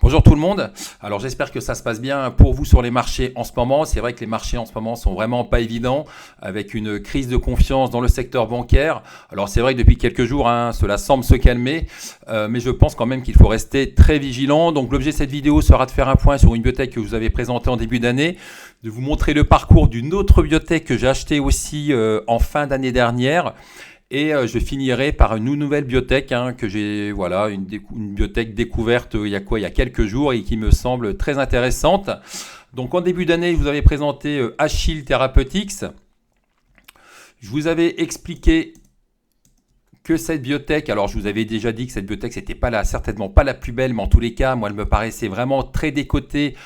Bonjour tout le monde. Alors j'espère que ça se passe bien pour vous sur les marchés en ce moment. C'est vrai que les marchés en ce moment sont vraiment pas évidents avec une crise de confiance dans le secteur bancaire. Alors c'est vrai que depuis quelques jours, cela semble se calmer, mais je pense quand même qu'il faut rester très vigilant. Donc l'objet de cette vidéo sera de faire un point sur une biotech que je vous avais présentée en début d'année, de vous montrer le parcours d'une autre biotech que j'ai achetée aussi en fin d'année dernière. Et je finirai par une nouvelle biotech que j'ai, voilà, une biotech découverte il y a quelques jours et qui me semble très intéressante. Donc en début d'année, je vous avais présenté Achille Therapeutics. Je vous avais expliqué que cette biotech, alors je vous avais déjà dit que cette biotech, c'était certainement pas la plus belle, mais en tous les cas, moi, elle me paraissait vraiment très décotée.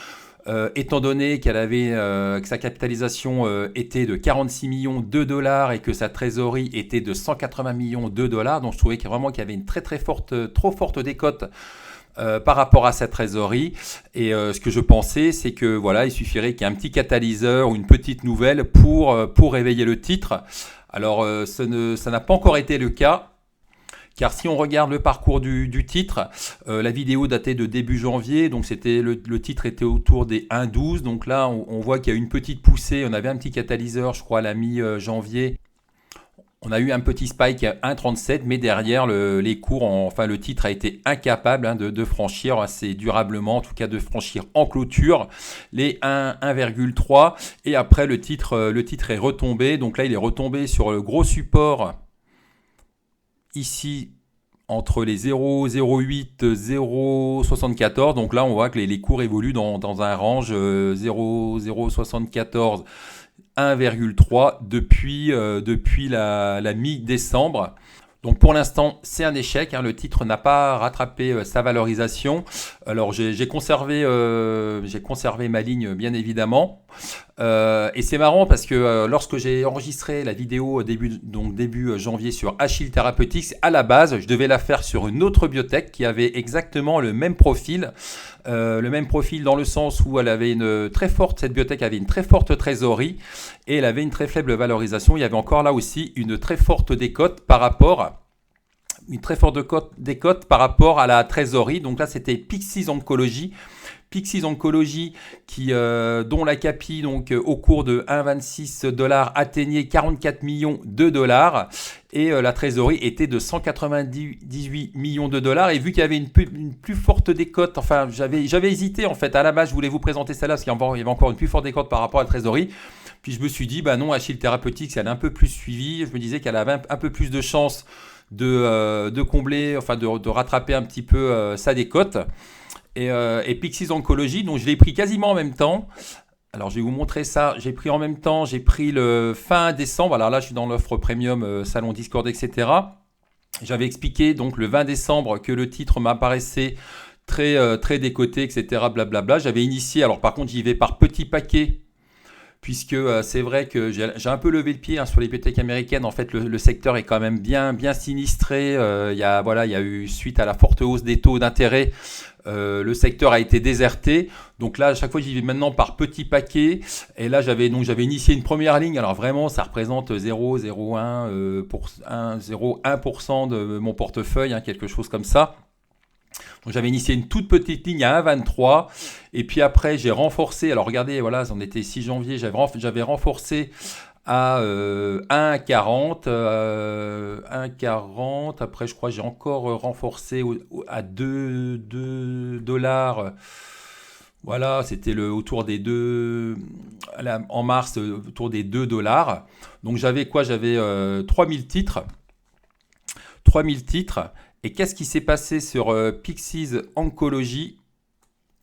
Étant donné que sa capitalisation était de 46 millions de dollars et que sa trésorerie était de 180 millions de dollars, donc je trouvais vraiment qu'il y avait une trop forte décote par rapport à sa trésorerie. Et ce que je pensais, c'est que voilà, il suffirait qu'il y ait un petit catalyseur ou une petite nouvelle pour réveiller le titre. Alors ça n'a pas encore été le cas. Car si on regarde le parcours du titre, la vidéo datait de début janvier, donc le titre était autour des 1,12. Donc là, on voit qu'il y a eu une petite poussée. On avait un petit catalyseur, je crois, à la mi-janvier. On a eu un petit spike à 1,37, mais derrière, les cours, le titre a été incapable de franchir assez durablement, en tout cas de franchir en clôture, les 1,3. Et après, le titre est retombé. Donc là, il est retombé sur le gros support ici entre les 0,08 0,74. Donc là on voit que les cours évoluent dans un range 0,074 1,3 depuis la mi-décembre. Donc pour l'instant, c'est un échec. Le titre n'a pas rattrapé sa valorisation. Alors j'ai conservé ma ligne, bien évidemment. Et c'est marrant parce que lorsque j'ai enregistré la vidéo début janvier sur Achille Therapeutics, à la base, je devais la faire sur une autre biotech qui avait exactement le même profil. Dans le sens où cette biotech avait une très forte trésorerie et elle avait une très faible valorisation. Il y avait encore là aussi une très forte décote par rapport à la trésorerie. Donc là, c'était Pyxis Oncology. Pyxis Oncology dont la capi au cours de 1,26 $ atteignait 44 millions de dollars et la trésorerie était de 198 millions de dollars. Et vu qu'il y avait une plus forte décote, enfin j'avais hésité en fait. À la base, je voulais vous présenter celle-là parce qu'il y avait encore une plus forte décote par rapport à la trésorerie. Puis je me suis dit, non, Achille Therapeutics, elle est un peu plus suivie. Je me disais qu'elle avait un peu plus de chances de combler, de rattraper un petit peu sa décote. Et Pyxis Oncology, donc je l'ai pris quasiment en même temps. Alors je vais vous montrer ça. J'ai pris le fin décembre. Alors là, je suis dans l'offre premium, salon Discord, etc. J'avais expliqué donc le 20 décembre que le titre m'apparaissait très décoté, etc. Blablabla. J'avais initié. Alors par contre, j'y vais par petits paquets. Puisque c'est vrai que j'ai un peu levé le pied sur les biotech américaines. En fait, le secteur est quand même bien sinistré. Il y a eu, suite à la forte hausse des taux d'intérêt, le secteur a été déserté. Donc là, à chaque fois, j'y vais maintenant par petits paquets. Et là, j'avais initié une première ligne. Alors vraiment, ça représente 0,01% de mon portefeuille, quelque chose comme ça. Donc j'avais initié une toute petite ligne à 1,23 et puis après j'ai renforcé. Alors regardez, voilà, on était 6 janvier, j'avais renforcé à 1,40, 1,40. Après je crois que j'ai encore renforcé à 2 dollars. Voilà, c'était autour des 2 en mars, autour des 2 dollars. Donc j'avais 3000 titres. 3000 titres. Et qu'est-ce qui s'est passé sur Pyxis Oncology?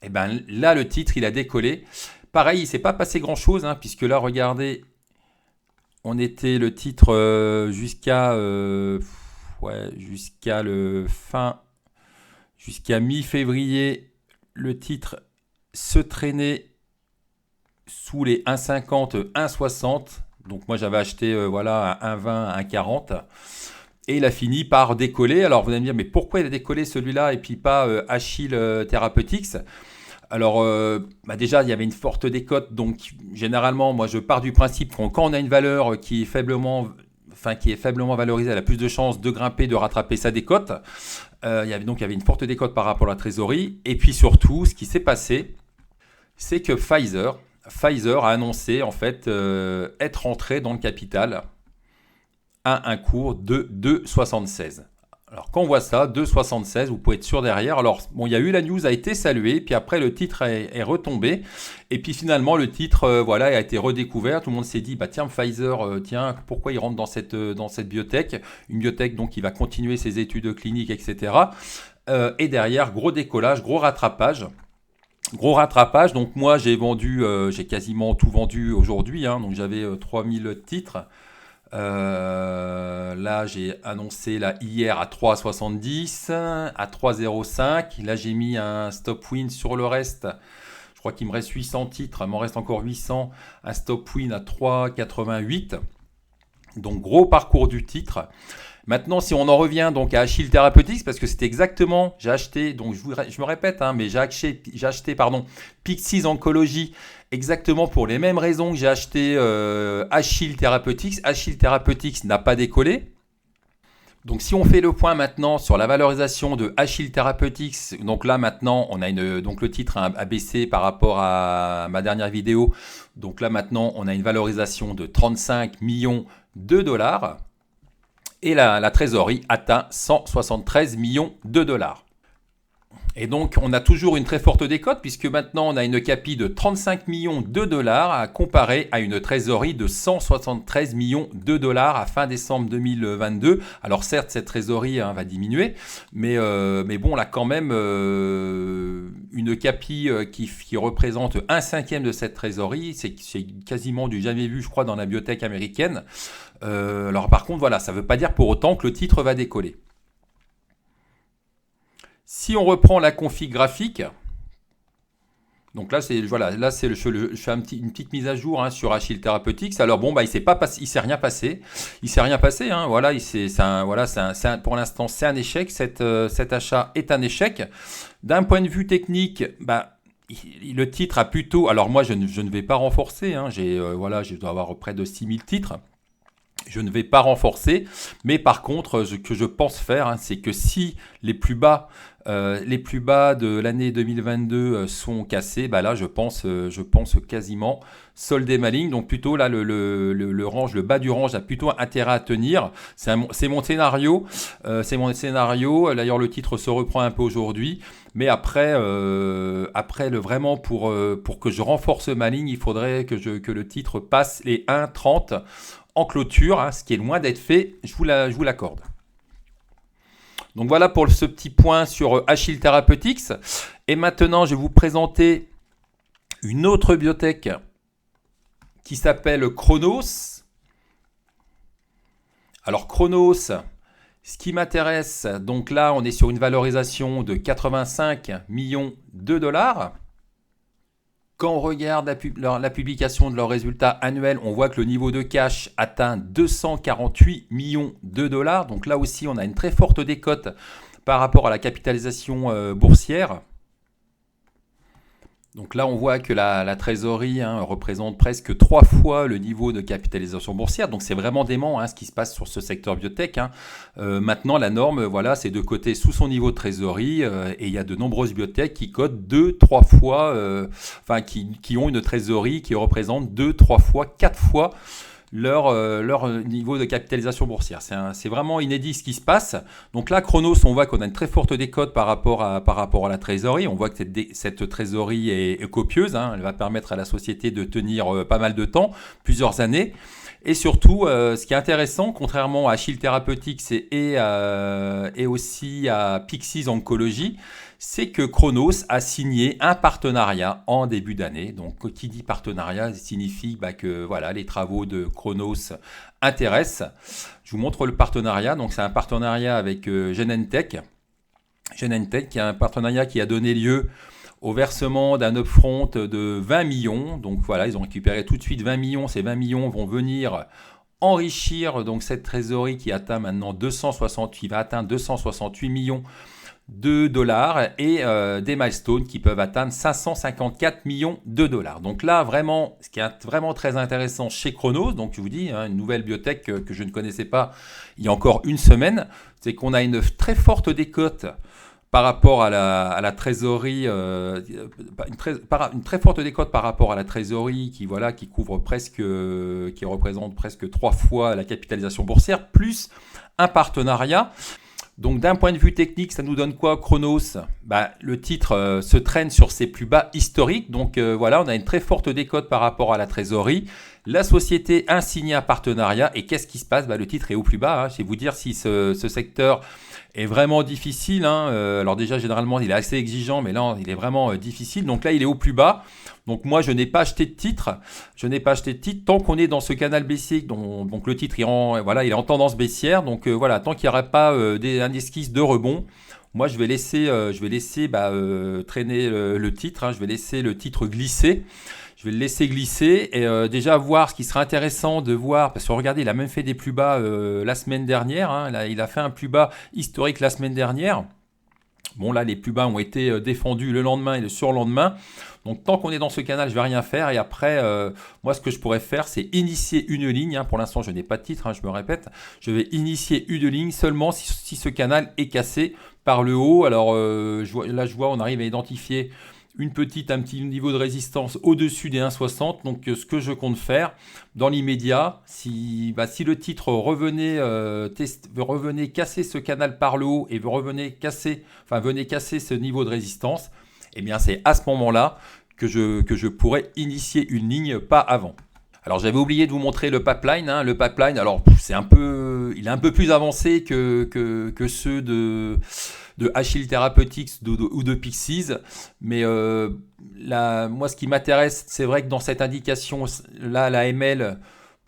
Eh bien là, le titre, il a décollé. Pareil, il ne s'est pas passé grand-chose, puisque là, regardez, on était le titre jusqu'à mi-février. Le titre se traînait sous les 1,50, 1,60. Donc moi, j'avais acheté à 1,20, 1,40. Et il a fini par décoller. Alors vous allez me dire, mais pourquoi il a décollé celui-là et puis pas Achille Therapeutics? Alors déjà, il y avait une forte décote. Donc généralement, moi je pars du principe que quand on a une valeur qui est faiblement valorisée, elle a plus de chances de grimper, de rattraper sa décote. Il y avait une forte décote par rapport à la trésorerie. Et puis surtout, ce qui s'est passé, c'est que Pfizer a annoncé en fait être entré dans le capital à un cours de 2,76. Alors quand on voit ça, 2,76, vous pouvez être sûr derrière. Alors bon, il y a eu la news a été saluée, puis après le titre est retombé, et puis finalement le titre voilà a été redécouvert. Tout le monde s'est dit bah tiens Pfizer, tiens pourquoi il rentre dans cette biotech, une biotech donc qui va continuer ses études cliniques etc. Et derrière gros décollage, gros rattrapage. Gros rattrapage, donc moi j'ai quasiment tout vendu aujourd'hui, hein, donc j'avais 3000 titres. Là, j'ai annoncé là, hier à 3,70, à 3,05. Là, j'ai mis un stop win sur le reste. Je crois qu'il me reste 800 titres. Il m'en reste encore 800. Un stop win à 3,88. Donc, gros parcours du titre. Maintenant, si on en revient donc à Achille Therapeutics, parce que c'était exactement, j'ai acheté, donc je me répète, hein, mais j'ai acheté Pyxis Oncology exactement pour les mêmes raisons que j'ai acheté Achille Therapeutics. Achille Therapeutics n'a pas décollé. Donc si on fait le point maintenant sur la valorisation de Achille Therapeutics, donc là maintenant on a donc le titre a baissé par rapport à ma dernière vidéo. Donc là maintenant on a une valorisation de 35 millions de dollars. Et la trésorerie atteint 173 millions de dollars. Et donc, on a toujours une très forte décote puisque maintenant, on a une capi de 35 millions de dollars à comparer à une trésorerie de 173 millions de dollars à fin décembre 2022. Alors certes, cette trésorerie va diminuer, mais bon, on a quand même une capi qui représente un cinquième de cette trésorerie. C'est quasiment du jamais vu, je crois, dans la biotech américaine. Alors par contre, voilà, ça ne veut pas dire pour autant que le titre va décoller. Si on reprend la config graphique, donc là, je fais une petite mise à jour sur Achille Therapeutics. Alors bon, bah, il s'est rien passé. Il s'est rien passé. Hein, voilà, pour l'instant, c'est un échec. Cet achat est un échec. D'un point de vue technique, bah, le titre a plutôt... Alors moi, je ne vais pas renforcer. Hein, je dois avoir près de 6000 titres. Je ne vais pas renforcer, mais par contre, ce que je pense faire, c'est que si les plus bas de l'année 2022 sont cassés, bah là, je pense quasiment solder ma ligne. Donc plutôt là, le bas du range a plutôt intérêt à tenir. C'est mon scénario. D'ailleurs, le titre se reprend un peu aujourd'hui. Mais après, vraiment pour que je renforce ma ligne, il faudrait que le titre passe les 1,30 en clôture, ce qui est loin d'être fait, je vous l'accorde. Donc voilà pour ce petit point sur Achille Therapeutics. Et maintenant, je vais vous présenter une autre biotech qui s'appelle Chronos. Alors Chronos, ce qui m'intéresse, donc là, on est sur une valorisation de 85 millions de dollars. Quand on regarde la publication de leurs résultats annuels, on voit que le niveau de cash atteint 248 millions de dollars. Donc là aussi, on a une très forte décote par rapport à la capitalisation boursière. Donc là, on voit que la trésorerie représente presque 3 fois le niveau de capitalisation boursière. Donc c'est vraiment dément ce qui se passe sur ce secteur biotech. Maintenant, la norme, voilà, c'est de coter sous son niveau de trésorerie. Et il y a de nombreuses biotech qui cotent 2-3 fois, qui ont une trésorerie qui représente 2-3 fois, 4 fois leur niveau de capitalisation boursière. C'est vraiment inédit ce qui se passe. Donc là, Chronos, on voit qu'on a une très forte décote par rapport à la trésorerie. On voit que cette trésorerie est copieuse. Elle va permettre à la société de tenir pas mal de temps, plusieurs années. Et surtout, ce qui est intéressant, contrairement à Achille Therapeutics et aussi à Pyxis Oncology, c'est que Chronos a signé un partenariat en début d'année. Donc, qui dit partenariat signifie que voilà, les travaux de Chronos intéressent. Je vous montre le partenariat. Donc, c'est un partenariat avec Genentech. Genentech, qui est un partenariat qui a donné lieu au versement d'un upfront de 20 millions. Donc voilà, ils ont récupéré tout de suite 20 millions. Ces 20 millions vont venir enrichir donc cette trésorerie qui atteint maintenant va atteindre 268 millions de dollars et des milestones qui peuvent atteindre 554 millions de dollars. Donc là, vraiment, ce qui est vraiment très intéressant chez Chronos, donc je vous dis, hein, une nouvelle biotech que je ne connaissais pas il y a encore une semaine, c'est qu'on a une très forte décote par rapport à la trésorerie, une très forte décote par rapport à la trésorerie qui couvre presque, qui représente presque 3 fois la capitalisation boursière, plus un partenariat. Donc d'un point de vue technique, ça nous donne quoi Chronos? Le titre se traîne sur ses plus bas historiques. Donc voilà, on a une très forte décote par rapport à la trésorerie. La société a signé un partenariat. Et qu'est-ce qui se passe? Le titre est au plus bas. Je vais vous dire si ce secteur est vraiment difficile. Alors déjà, généralement, il est assez exigeant, mais là, il est vraiment difficile. Donc là, il est au plus bas. Donc moi, je n'ai pas acheté de titre. Je n'ai pas acheté de titre tant qu'on est dans ce canal baissier. Donc le titre, il est en tendance baissière. Donc voilà, tant qu'il n'y aura pas un esquisse de rebond, moi, je vais laisser traîner le titre. Je vais laisser le titre glisser. Je vais le laisser glisser et déjà voir ce qui serait intéressant de voir, parce que regardez, il a même fait des plus bas la semaine dernière. Il a fait un plus bas historique la semaine dernière. Bon, là, les plus bas ont été défendus le lendemain et le surlendemain. Donc, tant qu'on est dans ce canal, je ne vais rien faire. Et après, moi, ce que je pourrais faire, c'est initier une ligne. Pour l'instant, je n'ai pas de titre, je me répète. Je vais initier une ligne seulement si ce canal est cassé par le haut. Alors, je vois, on arrive à identifier un petit niveau de résistance au-dessus des 1,60. Donc, ce que je compte faire dans l'immédiat, si le titre revenait casser ce canal par le haut et venait casser ce niveau de résistance, eh bien, c'est à ce moment-là que je pourrais initier une ligne, pas avant. Alors, j'avais oublié de vous montrer le pipeline. Le pipeline, alors, il est un peu plus avancé que ceux de Achille Therapeutics ou de Pyxis. Mais moi, ce qui m'intéresse, c'est vrai que dans cette indication-là, la ML,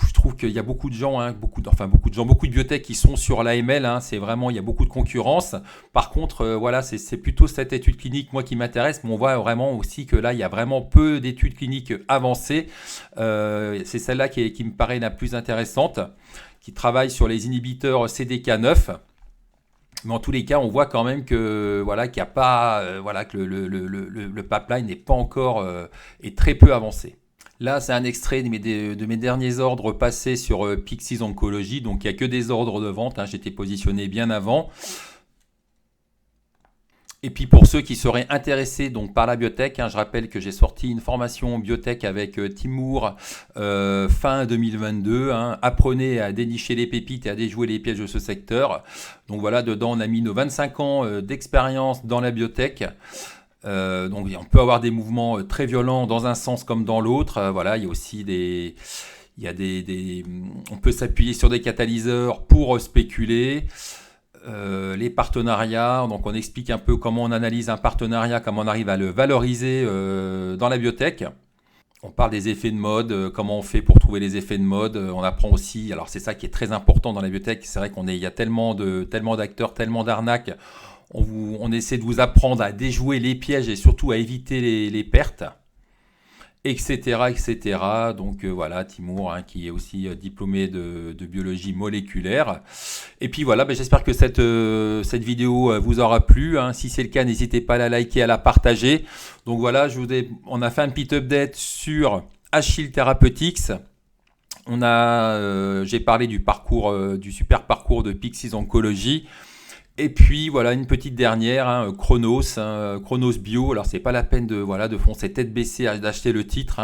je trouve qu'il y a beaucoup de gens, beaucoup de biotech qui sont sur l'AML. C'est vraiment, il y a beaucoup de concurrence. Par contre, c'est plutôt cette étude clinique, moi, qui m'intéresse. Mais on voit vraiment aussi que là, il y a vraiment peu d'études cliniques avancées. C'est celle-là qui me paraît la plus intéressante, qui travaille sur les inhibiteurs CDK9. Mais en tous les cas, on voit quand même que qu'il n'y a pas, que le pipeline n'est pas encore est très peu avancé. Là, c'est un extrait de mes derniers ordres passés sur Pyxis Oncology. Donc, il n'y a que des ordres de vente. J'étais positionné bien avant. Et puis, pour ceux qui seraient intéressés par la biotech, je rappelle que j'ai sorti une formation biotech avec Timur fin 2022. Apprenez à dénicher les pépites et à déjouer les pièges de ce secteur. Donc voilà, dedans, on a mis nos 25 ans d'expérience dans la biotech. Donc on peut avoir des mouvements très violents dans un sens comme dans l'autre. Il y a aussi on peut s'appuyer sur des catalyseurs pour spéculer. Les partenariats, donc on explique un peu comment on analyse un partenariat, comment on arrive à le valoriser dans la biotech. On parle des effets de mode, comment on fait pour trouver les effets de mode. On apprend aussi, alors c'est ça qui est très important dans la biotech, c'est vrai qu'il y a tellement d'acteurs, tellement d'arnaques. On essaie de vous apprendre à déjouer les pièges et surtout à éviter les pertes, etc. etc. Donc voilà, Timur, qui est aussi diplômé de biologie moléculaire. Et puis voilà, j'espère que cette vidéo vous aura plu. Si c'est le cas, n'hésitez pas à la liker, à la partager. Donc voilà, on a fait un petit update sur Achille Therapeutics. J'ai parlé du super parcours de Pyxis Oncology. Et puis voilà une petite dernière, Chronos Bio. Alors c'est pas la peine de foncer tête baissée d'acheter le titre.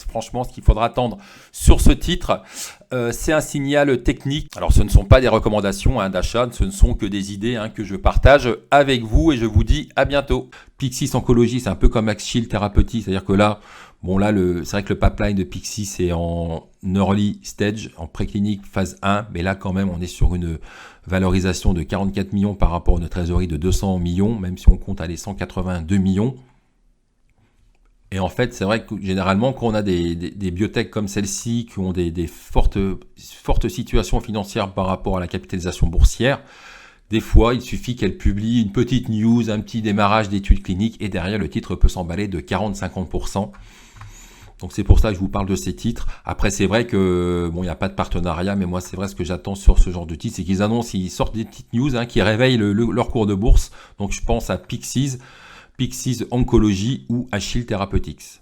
Franchement, ce qu'il faudra attendre sur ce titre, c'est un signal technique. Alors ce ne sont pas des recommandations d'achat, ce ne sont que des idées que je partage avec vous et je vous dis à bientôt. Pyxis Oncology, c'est un peu comme Achille Therapeutics, c'est-à-dire que là, c'est vrai que le pipeline de Pyxis est en early stage, en préclinique phase 1, mais là quand même on est sur une valorisation de 44 millions par rapport à une trésorerie de 200 millions, même si on compte à les 182 millions. Et en fait, c'est vrai que généralement, quand on a des biotech comme celle-ci, qui ont des fortes situations financières par rapport à la capitalisation boursière, des fois, il suffit qu'elle publie une petite news, un petit démarrage d'études cliniques, et derrière, le titre peut s'emballer de 40-50%. Donc c'est pour ça que je vous parle de ces titres. Après c'est vrai que bon il n'y a pas de partenariat, mais moi c'est vrai ce que j'attends sur ce genre de titres, c'est qu'ils annoncent, ils sortent des petites news qui réveillent leur cours de bourse. Donc je pense à Pixies Oncology ou Achille Therapeutics.